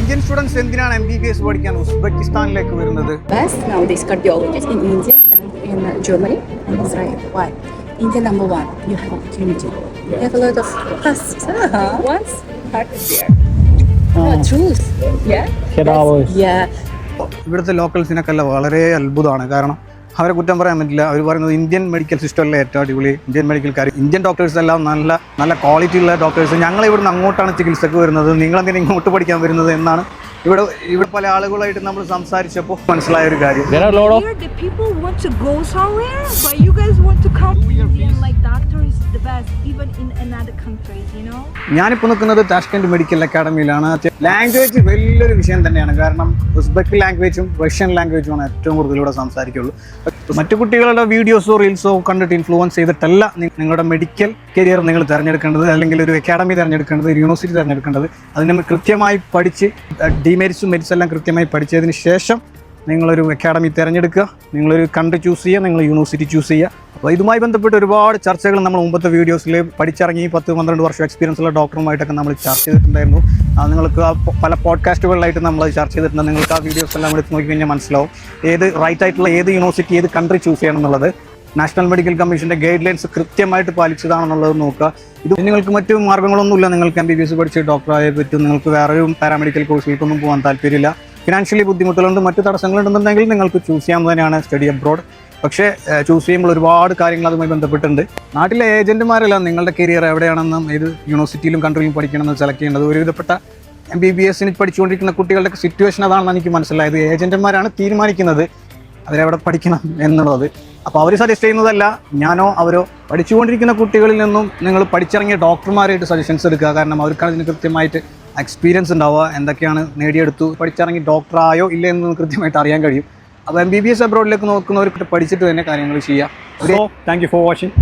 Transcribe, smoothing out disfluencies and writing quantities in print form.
Indian students എന്തിനാണ് MBBS പഠിക്കാൻ ഉസ്ബെക്കിസ്ഥാനിലേക്ക് വരുന്നത്? Best nowadays cardiologists in India and in Germany and Israel. Why? India number one, you have opportunity. You have a lot of costs. Once heart is there. Truth. Yeah. ഇവിടുത്തെ ലോക്കൽസിനൊക്കെ വളരെ അത്ഭുതമാണ്. കാരണം അവരെ കുറ്റം പറയാൻ പറ്റില്ല. അവർ പറയുന്നത് ഇന്ത്യൻ മെഡിക്കൽ സിസ്റ്റമല്ലേ ഏറ്റവും അടിപൊളി, ഇന്ത്യൻ മെഡിക്കൽ ഇന്ത്യൻ ഡോക്ടേഴ്സ് എല്ലാം നല്ല ക്വാളിറ്റി ഉള്ള ഡോക്ടേഴ്സ്. ഞങ്ങൾ ഇവിടുന്ന് അങ്ങോട്ടാണ് ചികിത്സക്ക് വരുന്നത്, നിങ്ങളെന്തിനാ ഇങ്ങോട്ട് പഠിക്കാൻ വരുന്നത് എന്നാണ് ഇവിടെ പല ആളുകളായിട്ട് നമ്മൾ സംസാരിച്ചപ്പോൾ മനസ്സിലായ ഒരു കാര്യം. The people want to go somewhere, but you guys want to come. Indian like doctor is the best, even in another countries, you know. ഞാനിപ്പോൾ നിൽക്കുന്നത് താഷ്കെന്റ് മെഡിക്കൽ അക്കാഡമിയിലാണ്. ലാംഗ്വേജ് വലിയൊരു വിഷയം തന്നെയാണ്. കാരണം ഉസ്ബെക്ക് ലാംഗ്വേജും റഷ്യൻ ലാംഗ്വേജുമാണ് ഏറ്റവും കൂടുതൽ ഇവിടെ സംസാരിക്കുള്ളൂ. മറ്റു കുട്ടികളുടെ വീഡിയോസോ റീൽസോ കണ്ടിട്ട് ഇൻഫ്ലുവൻസ് ചെയ്തിട്ടല്ല നിങ്ങളുടെ മെഡിക്കൽ കരിയർ നിങ്ങൾ തിരഞ്ഞെടുക്കേണ്ടത്, അല്ലെങ്കിൽ ഒരു അക്കാഡമി തിരഞ്ഞെടുക്കേണ്ടത്, ഒരു യൂണിവേഴ്സിറ്റി തിരഞ്ഞെടുക്കേണ്ടത്. അതിന് കൃത്യമായി പഠിച്ച് ഡിമെരിറ്റ്സും മെരിറ്റ്സ് എല്ലാം കൃത്യമായി പഠിച്ചതിന് ശേഷം നിങ്ങളൊരു അക്കാഡമി തിരഞ്ഞെടുക്കുക, നിങ്ങളൊരു കൺട്രി ചൂസ് ചെയ്യുക, നിങ്ങൾ യൂണിവേഴ്സിറ്റി ചൂസ് ചെയ്യുക. അപ്പോൾ ഇതുമായി ബന്ധപ്പെട്ട് ഒരുപാട് ചർച്ചകൾ നമ്മൾ മുമ്പത്തെ വീഡിയോസിൽ പഠിച്ചിറങ്ങി 10-12 വർഷം എക്സ്പീരിയൻസ് ഉള്ള ഡോക്ടറുമായിട്ടൊക്കെ നമ്മൾ ചർച്ച ചെയ്തിട്ടുണ്ടായിരുന്നു. നിങ്ങൾക്ക് പല പോഡ്കാസ്റ്റുകളിലായിട്ട് നമ്മൾ ചർച്ച ചെയ്തിട്ടുണ്ട്. നിങ്ങൾക്ക് ആ വീഡിയോസ് എല്ലാം എടുത്ത് നോക്കിക്കഴിഞ്ഞാൽ മനസ്സിലാവും ഏത് റൈറ്റ് ആയിട്ടുള്ള ഏത് യൂണിവേഴ്സിറ്റി ഏത് കൺട്രി ചൂസ് ചെയ്യണം എന്നുള്ളത്. നാഷണൽ മെഡിക്കൽ കമ്മീഷൻ്റെ ഗൈഡ് ലൈൻസ് കൃത്യമായിട്ട് പാലിച്ചതാണെന്നുള്ളത് നോക്കുക. ഇത് നിങ്ങൾക്ക് മറ്റു മാർഗ്ഗങ്ങളൊന്നുമില്ല. നിങ്ങൾക്ക് MBBS പഠിച്ച് ഡോക്ടറായേ പറ്റും. നിങ്ങൾക്ക് വേറൊരു പാരാമെഡിക്കൽ കോഴ്സിലേക്കൊന്നും പോകാൻ താല്പര്യമില്ല, ഫിനാൻഷ്യലി ബുദ്ധിമുട്ടുകളുണ്ട്, മറ്റു തടസ്സങ്ങളുണ്ടെന്നുണ്ടെങ്കിൽ നിങ്ങൾക്ക് ചൂസ് ചെയ്യാവുന്നതിനാണ് സ്റ്റഡി അബ്രോഡ്. പക്ഷേ ചൂസ് ചെയ്യുമ്പോൾ ഒരുപാട് കാര്യങ്ങൾ അതുമായി ബന്ധപ്പെട്ടുണ്ട്. നാട്ടിലെ ഏജന്റുമാരെല്ലാം നിങ്ങളുടെ കരിയർ എവിടെയാണെന്നും ഏത് യൂണിവേഴ്സിറ്റിയിലും കൺട്രിയിലും പഠിക്കണമെന്ന് സെലക്ട് ചെയ്യേണ്ടത്. ഒരുവിധപ്പെട്ട MBBS പഠിച്ചുകൊണ്ടിരിക്കുന്ന കുട്ടികളുടെ സിറ്റുവേഷൻ അതാണെന്ന് എനിക്ക് മനസ്സിലായത്. ഏജന്റുമാരാണ് തീരുമാനിക്കുന്നത് അവരെവിടെ പഠിക്കണം എന്നുള്ളത്. അപ്പോൾ അവർ സജസ്റ്റ് ചെയ്യുന്നതല്ല, ഞാനോ അവരോ പഠിച്ചുകൊണ്ടിരിക്കുന്ന കുട്ടികളിൽ നിന്നും നിങ്ങൾ പഠിച്ചിറങ്ങിയ ഡോക്ടർമാരായിട്ട് സജഷൻസ് എടുക്കുക. കാരണം അവർക്കാണ് ഇതിന് കൃത്യമായിട്ട് എക്സ്പീരിയൻസ് ഉണ്ടാവുക, എന്തൊക്കെയാണ് നേടിയെടുത്തു, പഠിച്ചിറങ്ങി ഡോക്ടറായോ ഇല്ല എന്ന് കൃത്യമായിട്ട് അറിയാൻ കഴിയും. അപ്പോൾ MBBS അബ്രോഡിലേക്ക് നോക്കുന്നവർക്ക് പഠിച്ചിട്ട് തന്നെ കാര്യങ്ങൾ ചെയ്യാം. So thank you for watching.